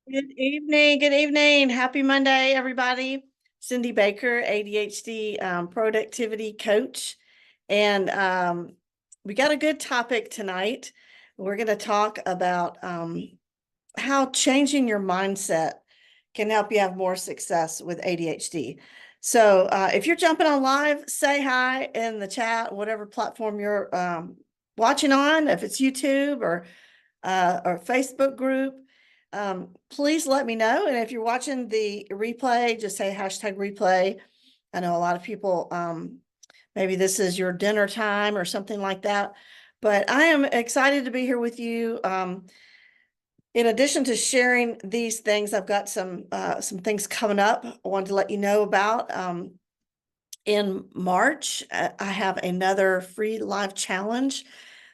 Good evening. Good evening. Happy Monday, everybody. Cindy Baker, ADHD productivity coach. And we got a good topic tonight. We're going to talk about how changing your mindset can help you have more success with ADHD. So if you're jumping on live, say hi in the chat, whatever platform you're watching on, if it's YouTube or Facebook group. Please let me know. And if you're watching the replay, just say hashtag replay. I know a lot of people, maybe this is your dinner time or something like that, but I am excited to be here with you. In addition to sharing these things, I've got some things coming up I wanted to let you know about. In March, I have another free live challenge.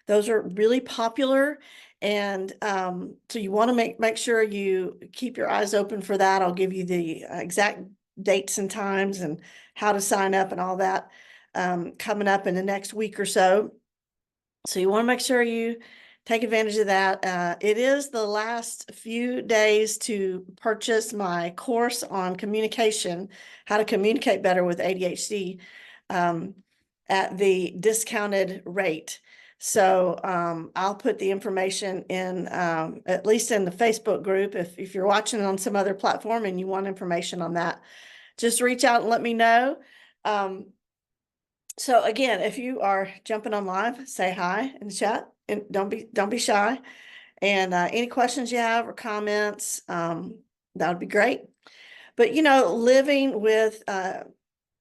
Those are really popular. And so you want to make sure you keep your eyes open for that. I'll give you the exact dates and times and how to sign up and all that coming up in the next week or so. So you want to make sure you take advantage of that. It is the last few days to purchase my course on communication, how to communicate better with ADHD at the discounted rate. So I'll put the information in, at least in the Facebook group. If you're watching on some other platform and you want information on that, just reach out and let me know. So again, if you are jumping on live, say hi in the chat and don't be shy. And any questions you have or comments, that would be great. But living with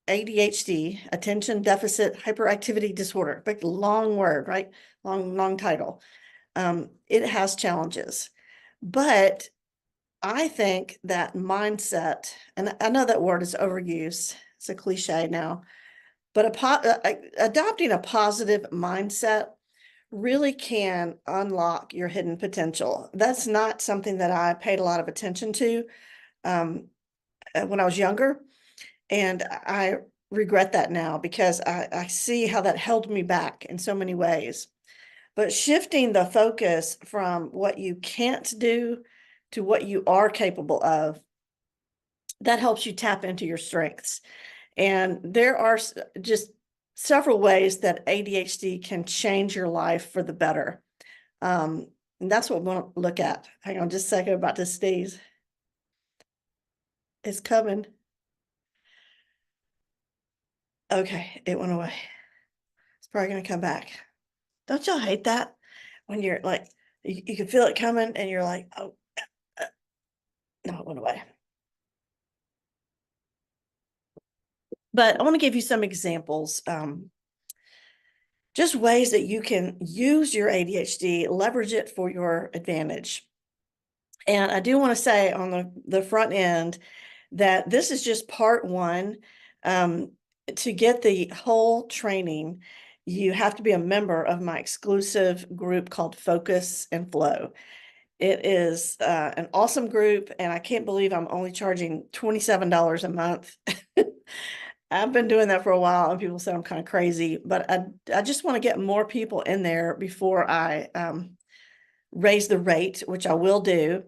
ADHD, attention deficit hyperactivity disorder, big long word, right? Long title. It has challenges, but I think that mindset, and I know that word is overused, it's a cliche now, but adopting a positive mindset really can unlock your hidden potential. That's not something that I paid a lot of attention to when I was younger. And I regret that now because I see how that held me back in so many ways. But shifting the focus from what you can't do to what you are capable of, that helps you tap into your strengths. And there are just several ways that ADHD can change your life for the better. And that's what we want to look at. Hang on just a second, about to sneeze. It's coming. Okay, it went away. It's probably going to come back. Don't y'all hate that? When you're like, you can feel it coming and you're like, oh, uh, no, it went away. But I want to give you some examples, just ways that you can use your ADHD, leverage it for your advantage. And I do want to say on the front end that this is just part one. To get the whole training, you have to be a member of my exclusive group called Focus and Flow. It is an awesome group, and I can't believe I'm only charging $27 a month. I've been doing that for a while, and people say I'm kind of crazy, but I just want to get more people in there before I raise the rate, which I will do.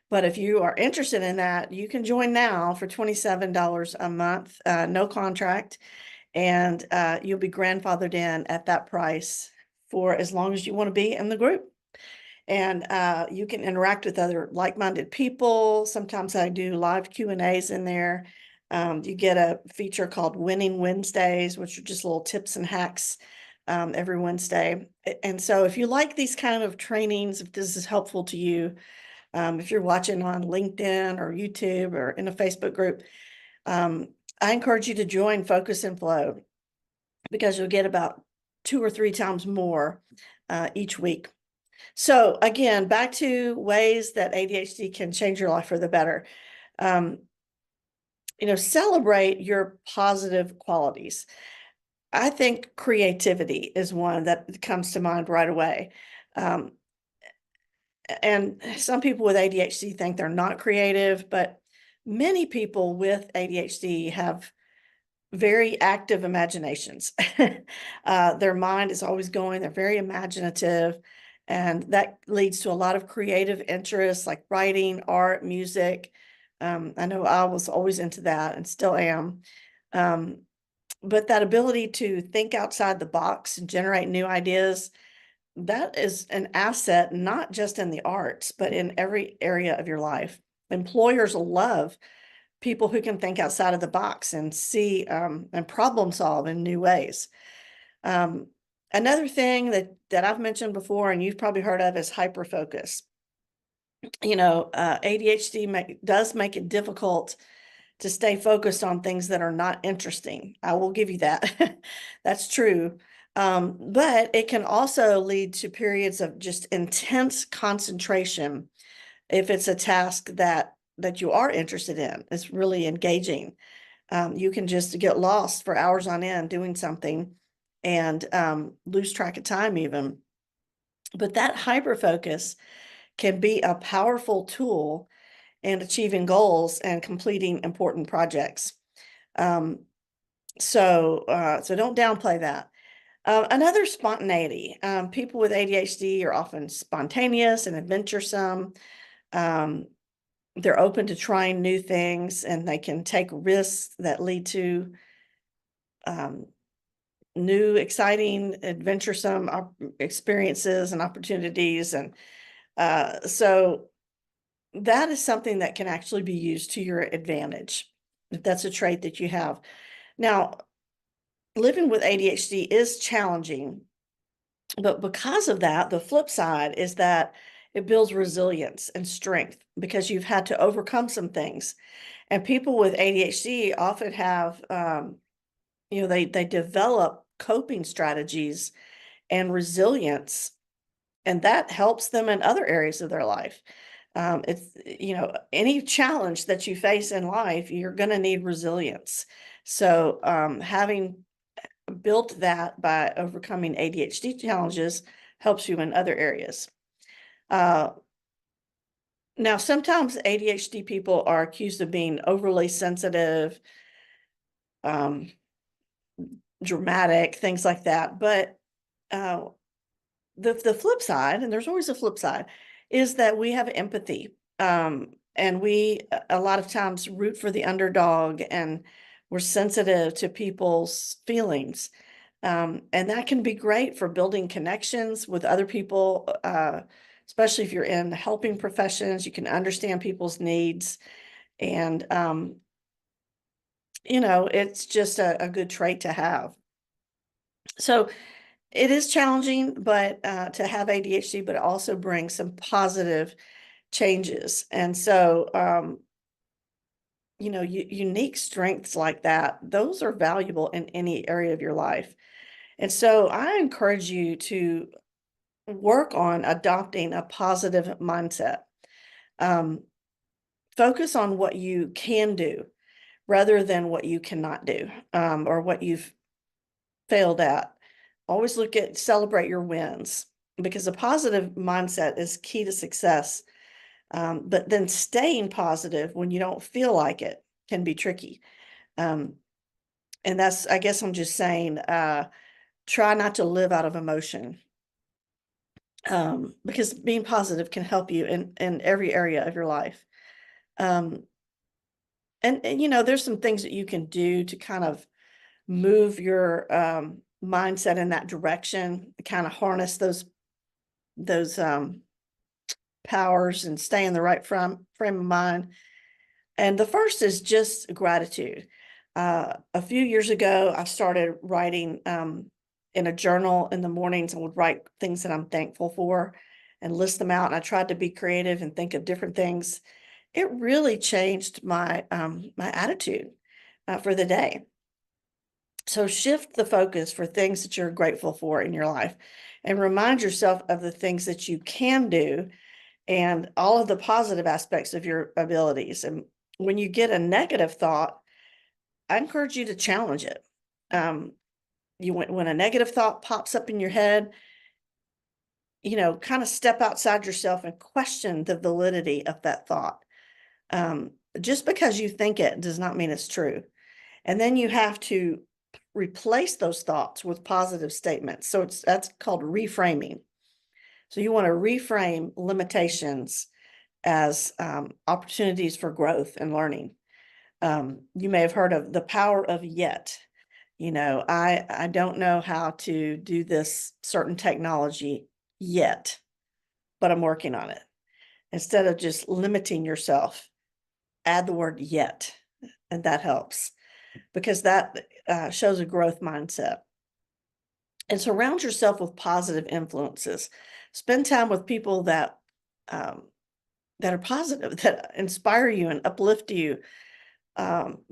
But if you are interested in that, you can join now for $27 a month, no contract, and you'll be grandfathered in at that price for as long as you want to be in the group. And you can interact with other like-minded people. Sometimes I do live Q&As in there. You get a feature called Winning Wednesdays, which are just little tips and hacks every Wednesday. And so if you like these kind of trainings, if this is helpful to you, if you're watching on LinkedIn or YouTube or in a Facebook group, I encourage you to join Focus and Flow because you'll get about 2 or 3 times more each week. So again, back to ways that ADHD can change your life for the better. Celebrate your positive qualities. I think creativity is one that comes to mind right away. And some people with ADHD think they're not creative, but many people with ADHD have very active imaginations. Their mind is always going. They're very imaginative. And that leads to a lot of creative interests like writing, art, music. I know I was always into that and still am. But that ability to think outside the box and generate new ideas, that is an asset, not just in the arts, but in every area of your life. Employers love people who can think outside of the box and see and problem solve in new ways. Another thing that I've mentioned before, and you've probably heard of, is hyperfocus. ADHD does make it difficult to stay focused on things that are not interesting. I will give you that. That's true. But it can also lead to periods of just intense concentration if it's a task that you are interested in. It's really engaging. You can just get lost for hours on end doing something and lose track of time even. But that hyperfocus can be a powerful tool in achieving goals and completing important projects. So don't downplay that. Another, spontaneity. People with ADHD are often spontaneous and adventuresome. They're open to trying new things, and they can take risks that lead to new, exciting, adventuresome experiences and opportunities. And so that is something that can actually be used to your advantage if that's a trait that you have. Now, living with ADHD is challenging, but because of that, the flip side is that it builds resilience and strength because you've had to overcome some things. And people with ADHD often have, they develop coping strategies and resilience, and that helps them in other areas of their life. It's, any challenge that you face in life, you're going to need resilience. So having built that by overcoming ADHD challenges helps you in other areas. Now, sometimes ADHD people are accused of being overly sensitive, dramatic, things like that. But the flip side, and there's always a flip side, is that we have empathy. And we a lot of times root for the underdog, and we're sensitive to people's feelings. And that can be great for building connections with other people, especially if you're in helping professions. You can understand people's needs. And, it's just a good trait to have. So it is challenging, but to have ADHD, but it also brings some positive changes. And so, unique strengths like that, those are valuable in any area of your life. And so I encourage you to work on adopting a positive mindset. Focus on what you can do rather than what you cannot do, or what you've failed at. Always celebrate your wins, because a positive mindset is key to success. But then staying positive when you don't feel like it can be tricky. And I guess I'm just saying, try not to live out of emotion, because being positive can help you in every area of your life. And there's some things that you can do to kind of move your mindset in that direction, kind of harness those powers and stay in the right frame of mind. And the first is just gratitude. A few years ago, I started writing in a journal in the mornings. I would write things that I'm thankful for and list them out. And I tried to be creative and think of different things. It really changed my my attitude for the day. So shift the focus for things that you're grateful for in your life, and remind yourself of the things that you can do and all of the positive aspects of your abilities. And when you get a negative thought, I encourage you to challenge it. When a negative thought pops up in your head, kind of step outside yourself and question the validity of that thought. Just because you think it does not mean it's true. And then you have to replace those thoughts with positive statements. So that's called reframing. So you want to reframe limitations as opportunities for growth and learning. You may have heard of the power of yet. I don't know how to do this certain technology yet, but I'm working on it. Instead of just limiting yourself, add the word yet, and that helps because that shows a growth mindset. And surround yourself with positive influences. Spend time with people that are positive, that inspire you and uplift you,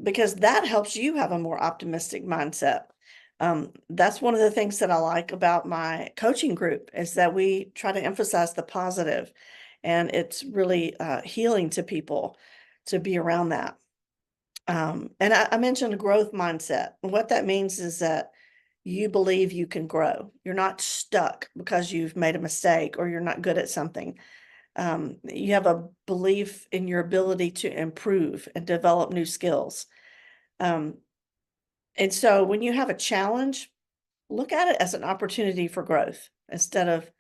because that helps you have a more optimistic mindset. That's one of the things that I like about my coaching group is that we try to emphasize the positive, and it's really healing to people to be around that. And I mentioned a growth mindset. And what that means is that you believe you can grow. You're not stuck because you've made a mistake or you're not good at something. You have a belief in your ability to improve and develop new skills. And so when you have a challenge, look at it as an opportunity for growth instead of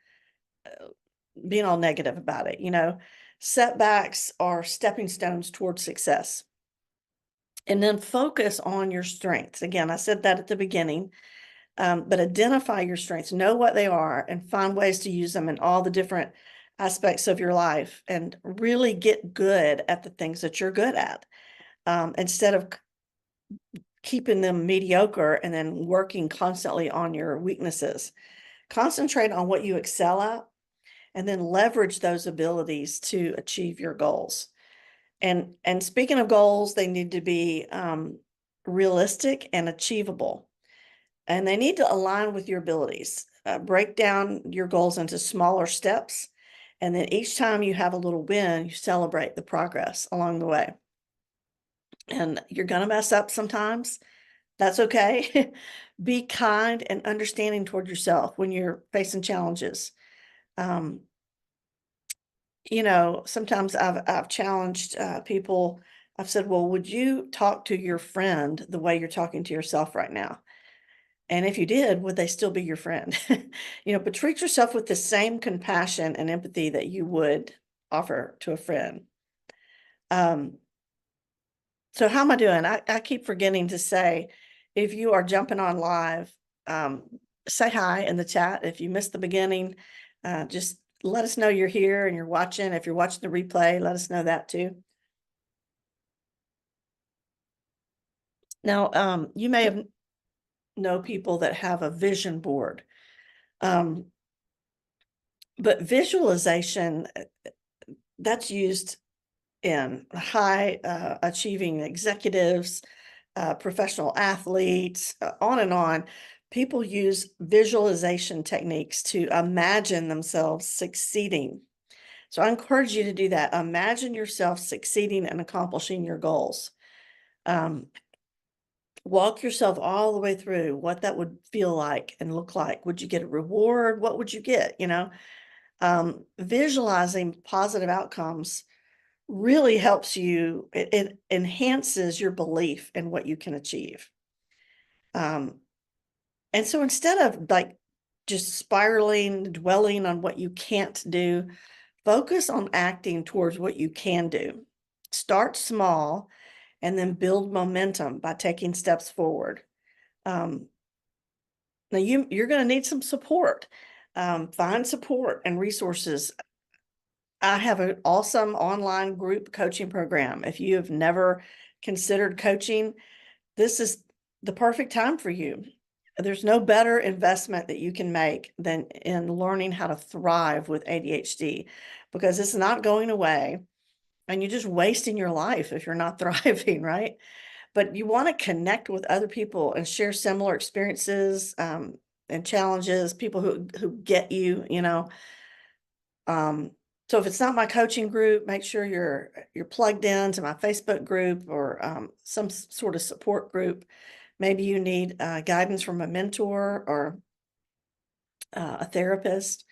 being all negative about it. Setbacks are stepping stones towards success. And then focus on your strengths. Again, I said that at the beginning, but identify your strengths, know what they are, and find ways to use them in all the different aspects of your life, and really get good at the things that you're good at, instead of keeping them mediocre and then working constantly on your weaknesses. Concentrate on what you excel at, and then leverage those abilities to achieve your goals. And speaking of goals, they need to be realistic and achievable, and they need to align with your abilities. Break down your goals into smaller steps, and then each time you have a little win, you celebrate the progress along the way. And you're going to mess up sometimes. That's okay. Be kind and understanding toward yourself when you're facing challenges. Um, sometimes I've challenged people. I've said, well, would you talk to your friend the way you're talking to yourself right now? And if you did, would they still be your friend? But treat yourself with the same compassion and empathy that you would offer to a friend. So how am I doing? I keep forgetting to say, if you are jumping on live, say hi in the chat. If you missed the beginning, just let us know you're here and you're watching. If you're watching the replay, let us know that too. Now, you may have know people that have a vision board. But visualization, that's used in high achieving executives, professional athletes, on and on. People use visualization techniques to imagine themselves succeeding. So I encourage you to do that. Imagine yourself succeeding and accomplishing your goals. Walk yourself all the way through what that would feel like and look like. Would you get a reward? What would you get? Visualizing positive outcomes really helps you. It enhances your belief in what you can achieve. And so instead of just spiraling, dwelling on what you can't do, focus on acting towards what you can do. Start small and then build momentum by taking steps forward. Now you're going to need some support. Find support and resources. I have an awesome online group coaching program. If you have never considered coaching, this is the perfect time for you. There's no better investment that you can make than in learning how to thrive with ADHD, because it's not going away and you're just wasting your life if you're not thriving, right? But you want to connect with other people and share similar experiences and challenges, people who get you. So if it's not my coaching group, make sure you're plugged in to my Facebook group or some sort of support group. Maybe you need guidance from a mentor or a therapist.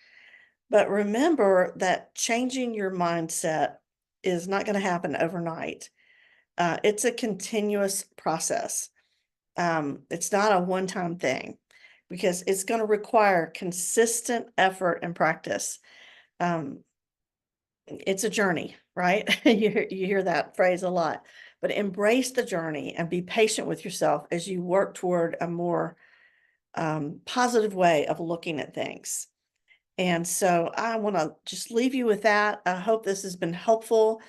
But remember that changing your mindset is not going to happen overnight. It's a continuous process. It's not a one-time thing, because it's going to require consistent effort and practice. it's a journey, right? You hear that phrase a lot, but embrace the journey and be patient with yourself as you work toward a more positive way of looking at things. And so I want to just leave you with that. I hope this has been helpful.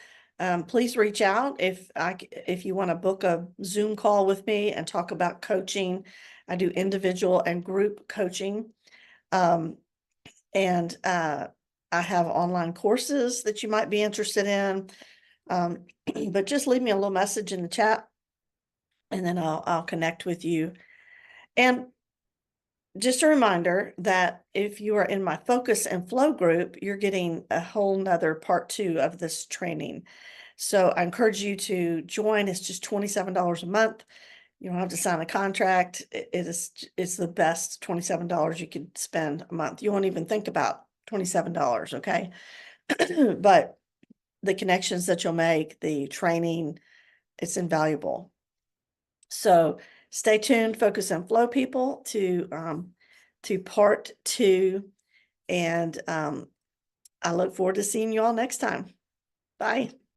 Please reach out if you want to book a Zoom call with me and talk about coaching. I do individual and group coaching. And I have online courses that you might be interested in. But just leave me a little message in the chat and then I'll connect with you. And just a reminder that if you are in my focus and flow group, you're getting a whole nother part 2 of this training. So I encourage you to join. It's just $27 a month. You don't have to sign a contract. It's the best $27 you could spend a month. You won't even think about $27, okay? But the connections that you'll make, the training, it's invaluable. So stay tuned, focus and flow people to part 2. And I look forward to seeing you all next time. Bye.